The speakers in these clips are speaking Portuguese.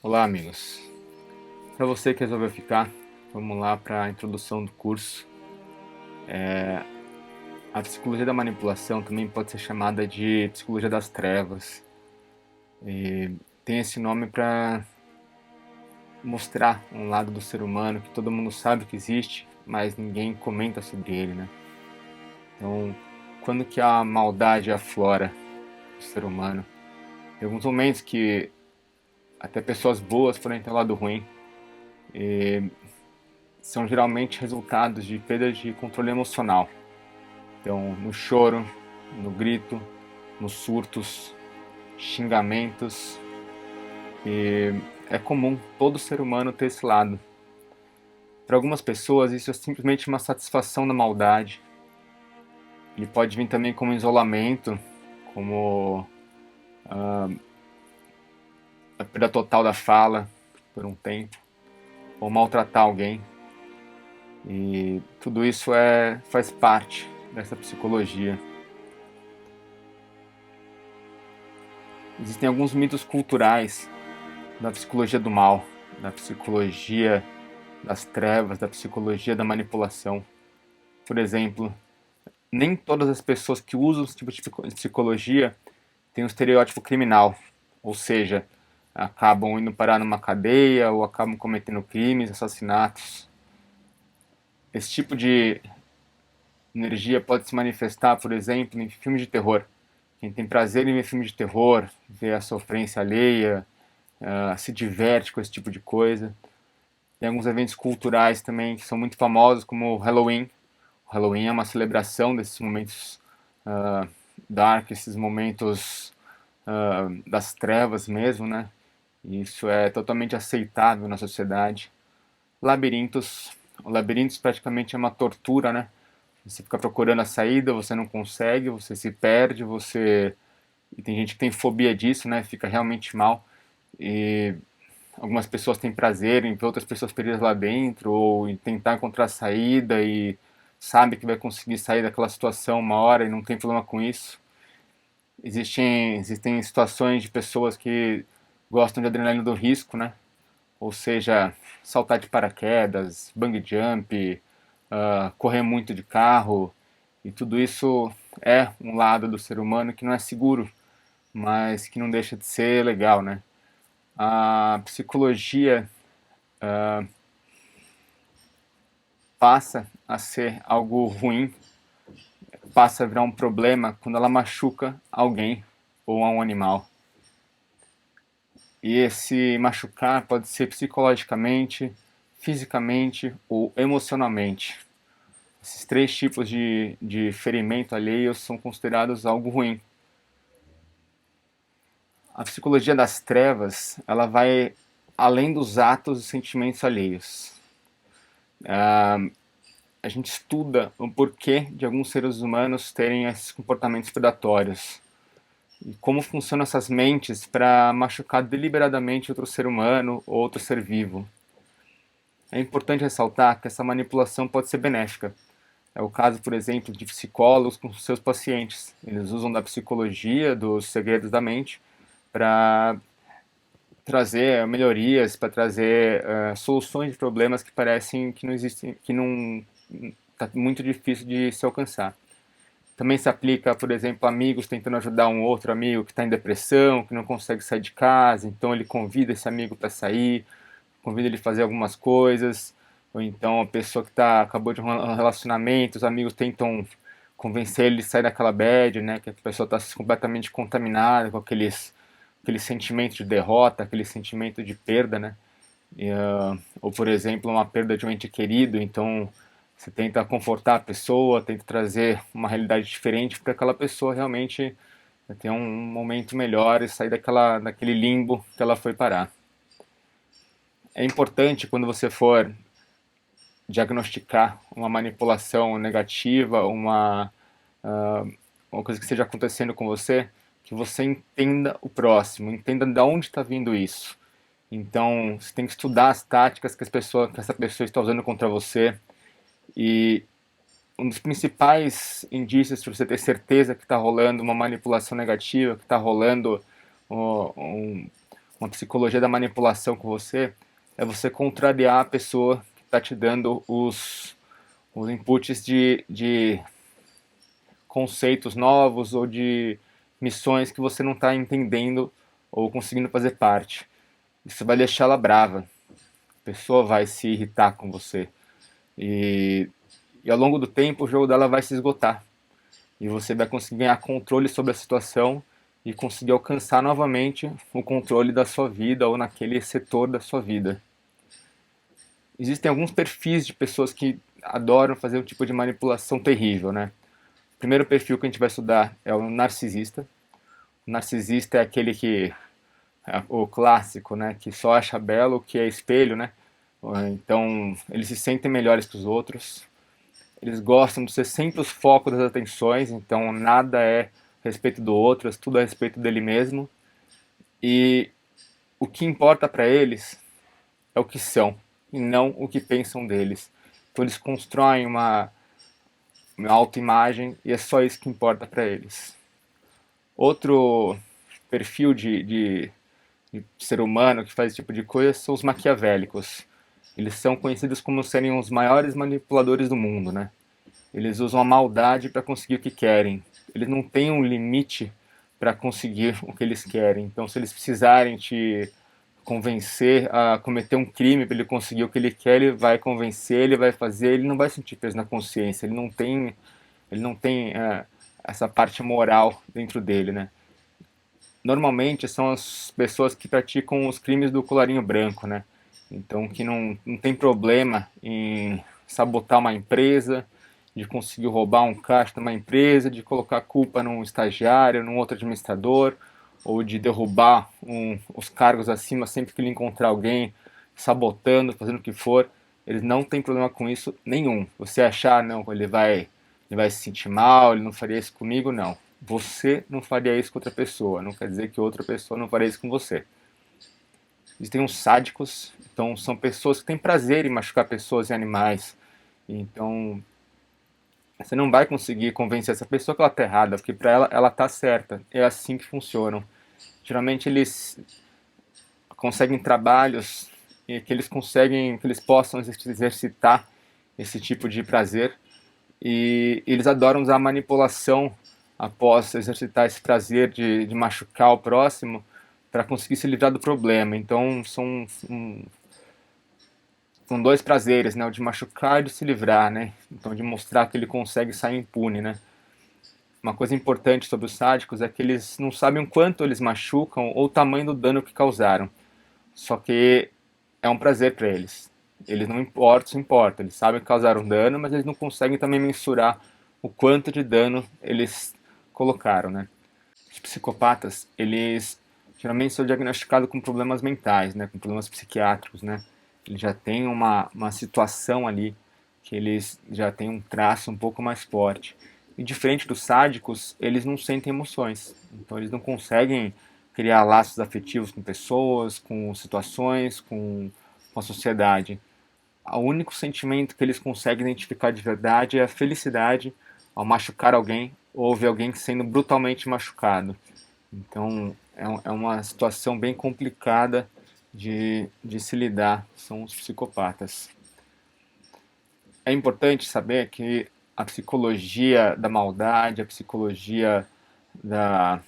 Olá, amigos. Para você que resolveu ficar, vamos lá para a introdução do curso. A psicologia da manipulação também pode ser chamada de psicologia das trevas. E tem esse nome para mostrar um lado do ser humano que todo mundo sabe que existe, mas ninguém comenta sobre ele, né? Então, quando que a maldade aflora do ser humano? Tem alguns momentos que até pessoas boas podem ter um lado ruim. E são geralmente resultados de perda de controle emocional. Então, no choro, no grito, nos surtos, xingamentos. E é comum todo ser humano ter esse lado. Para algumas pessoas, isso é simplesmente uma satisfação da maldade. Ele pode vir também como isolamento, como a perda total da fala por um tempo, ou maltratar alguém. E tudo isso faz parte dessa psicologia. Existem alguns mitos culturais da psicologia do mal, da psicologia das trevas, da psicologia da manipulação. Por exemplo, nem todas as pessoas que usam esse tipo de psicologia têm um estereótipo criminal, ou seja, acabam indo parar numa cadeia ou acabam cometendo crimes, assassinatos. Esse tipo de energia pode se manifestar, por exemplo, em filmes de terror. Quem tem prazer em ver filmes de terror, ver a sofrência alheia, se diverte com esse tipo de coisa. Tem alguns eventos culturais também que são muito famosos, como o Halloween. O Halloween é uma celebração desses momentos uh, dark, esses momentos das trevas mesmo, né? E isso é totalmente aceitável na sociedade. Labirintos. O labirintos praticamente é uma tortura, né? Você fica procurando a saída, você não consegue, você se perde, você... E tem gente que tem fobia disso, né? Fica realmente mal. E algumas pessoas têm prazer em ver outras pessoas perdidas lá dentro, ou em tentar encontrar saída e sabe que vai conseguir sair daquela situação uma hora e não tem problema com isso. Existem situações de pessoas que gostam de adrenalina do risco, né? Ou seja, saltar de paraquedas, bungee jump, correr muito de carro, e tudo isso é um lado do ser humano que não é seguro, mas que não deixa de ser legal, né? A psicologia passa a ser algo ruim, passa a virar um problema quando ela machuca alguém ou um animal. E esse machucar pode ser psicologicamente, fisicamente ou emocionalmente. Esses três tipos de ferimento alheio são considerados algo ruim. A psicologia das trevas, ela vai além dos atos e sentimentos alheios. A gente estuda o porquê de alguns seres humanos terem esses comportamentos predatórios e como funcionam essas mentes para machucar deliberadamente outro ser humano ou outro ser vivo. É importante ressaltar que essa manipulação pode ser benéfica. É o caso, por exemplo, de psicólogos com seus pacientes. Eles usam da psicologia, dos segredos da mente, para trazer melhorias, para trazer soluções de problemas que parecem que não existem, que não está muito difícil de se alcançar. Também se aplica, por exemplo, amigos tentando ajudar um outro amigo que está em depressão, que não consegue sair de casa, então ele convida esse amigo para sair, convida ele a fazer algumas coisas, ou então a pessoa que acabou de um relacionamento, os amigos tentam convencer ele de sair daquela bad, né, que a pessoa está completamente contaminada com aquele sentimento de derrota, aquele sentimento de perda, né, ou por exemplo uma perda de um ente querido, então você tenta confortar a pessoa, tenta trazer uma realidade diferente para aquela pessoa realmente ter um momento melhor e sair daquele limbo que ela foi parar. É importante quando você for diagnosticar uma manipulação negativa, uma coisa que esteja acontecendo com você, que você entenda o próximo, entenda de onde está vindo isso. Então, você tem que estudar as táticas que essa pessoa está usando contra você. E um dos principais indícios para você ter certeza que está rolando uma manipulação negativa, que está rolando um, uma psicologia da manipulação com você, é você contrariar a pessoa que está te dando os inputs de conceitos novos ou de missões que você não está entendendo ou conseguindo fazer parte. Isso vai deixar ela brava. A pessoa vai se irritar com você. E, e ao longo do tempo o jogo dela vai se esgotar. E você vai conseguir ganhar controle sobre a situação e conseguir alcançar novamente o controle da sua vida ou naquele setor da sua vida. Existem alguns perfis de pessoas que adoram fazer um tipo de manipulação terrível, né? O primeiro perfil que a gente vai estudar é o narcisista. O narcisista é aquele que é o clássico, né, que só acha belo o que é espelho, né? Então, eles se sentem melhores que os outros. Eles gostam de ser sempre os focos das atenções, então nada é a respeito do outro, é tudo a respeito dele mesmo. E o que importa para eles é o que são e não o que pensam deles. Então eles constroem uma autoimagem e é só isso que importa para eles. Outro perfil de ser humano que faz esse tipo de coisa são os maquiavélicos. Eles são conhecidos como serem os maiores manipuladores do mundo, né? Eles usam a maldade para conseguir o que querem. Eles não têm um limite para conseguir o que eles querem. Então, se eles precisarem te convencer a cometer um crime para ele conseguir o que ele quer, ele vai convencer, ele vai fazer, ele não vai sentir peso na consciência, ele não tem essa parte moral dentro dele, né? Normalmente são as pessoas que praticam os crimes do colarinho branco, né? Então, que não tem problema em sabotar uma empresa, de conseguir roubar um caixa de uma empresa, de colocar a culpa num estagiário, num outro administrador, ou de derrubar os cargos acima sempre que ele encontrar alguém sabotando, fazendo o que for. Eles não têm problema com isso nenhum. Você achar, não, ele vai se sentir mal, ele não faria isso comigo, não. Você não faria isso com outra pessoa, não quer dizer que outra pessoa não faria isso com você. Existem os sádicos, então são pessoas que têm prazer em machucar pessoas e animais. Então, você não vai conseguir convencer essa pessoa que ela está errada, porque para ela está certa. É assim que funcionam. Geralmente eles conseguem trabalhos e que eles possam exercitar esse tipo de prazer e eles adoram usar a manipulação após exercitar esse prazer de machucar o próximo para conseguir se livrar do problema. Então são dois prazeres, né? O de machucar e de se livrar, né? Então de mostrar que ele consegue sair impune, né? Uma coisa importante sobre os sádicos é que eles não sabem o quanto eles machucam ou o tamanho do dano que causaram. Só que é um prazer para eles. Eles não importam, se importam. Eles sabem que causaram dano, mas eles não conseguem também mensurar o quanto de dano eles colocaram, né? Os psicopatas, eles geralmente são diagnosticados com problemas mentais, né? Com problemas psiquiátricos, né? Eles já têm uma situação ali que eles já têm um traço um pouco mais forte. E diferente dos sádicos, eles não sentem emoções. Então eles não conseguem criar laços afetivos com pessoas, com situações, com a sociedade. O único sentimento que eles conseguem identificar de verdade é a felicidade ao machucar alguém ou ver alguém sendo brutalmente machucado. Então é uma situação bem complicada de se lidar, são os psicopatas. É importante saber que a psicologia da maldade, a psicologia da,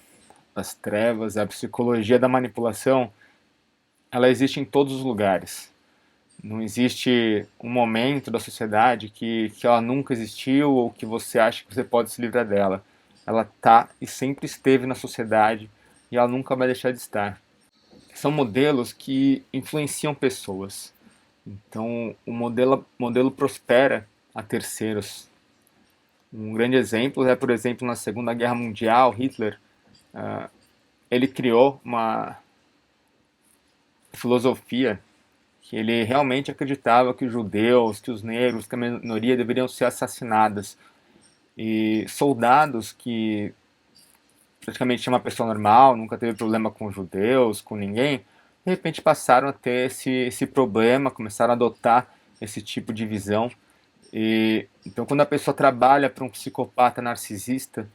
das trevas, a psicologia da manipulação, ela existe em todos os lugares. Não existe um momento da sociedade que ela nunca existiu ou que você acha que você pode se livrar dela. Ela está e sempre esteve na sociedade e ela nunca vai deixar de estar. São modelos que influenciam pessoas. Então, o modelo prospera a terceiros. Um grande exemplo é, por exemplo, na Segunda Guerra Mundial, Hitler, ele criou uma filosofia que ele realmente acreditava que os judeus, que os negros, que a minoria deveriam ser assassinadas. E soldados que praticamente tinham uma pessoa normal, nunca teve problema com judeus, com ninguém, de repente passaram a ter esse problema, começaram a adotar esse tipo de visão. E então, quando a pessoa trabalha para um psicopata narcisista,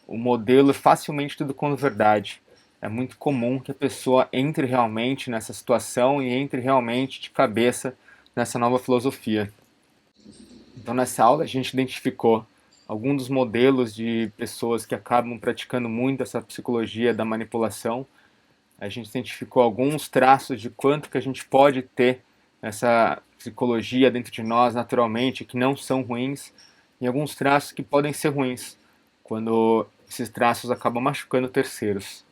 o modelo é facilmente tudo como verdade. é muito comum que a pessoa entre realmente nessa situação e entre realmente de cabeça nessa nova filosofia. Então, nessa aula, a gente identificou alguns dos modelos de pessoas que acabam praticando muito essa psicologia da manipulação. A gente identificou alguns traços de quanto que a gente pode ter essa psicologia dentro de nós naturalmente, que não são ruins, e alguns traços que podem ser ruins, quando esses traços acabam machucando terceiros.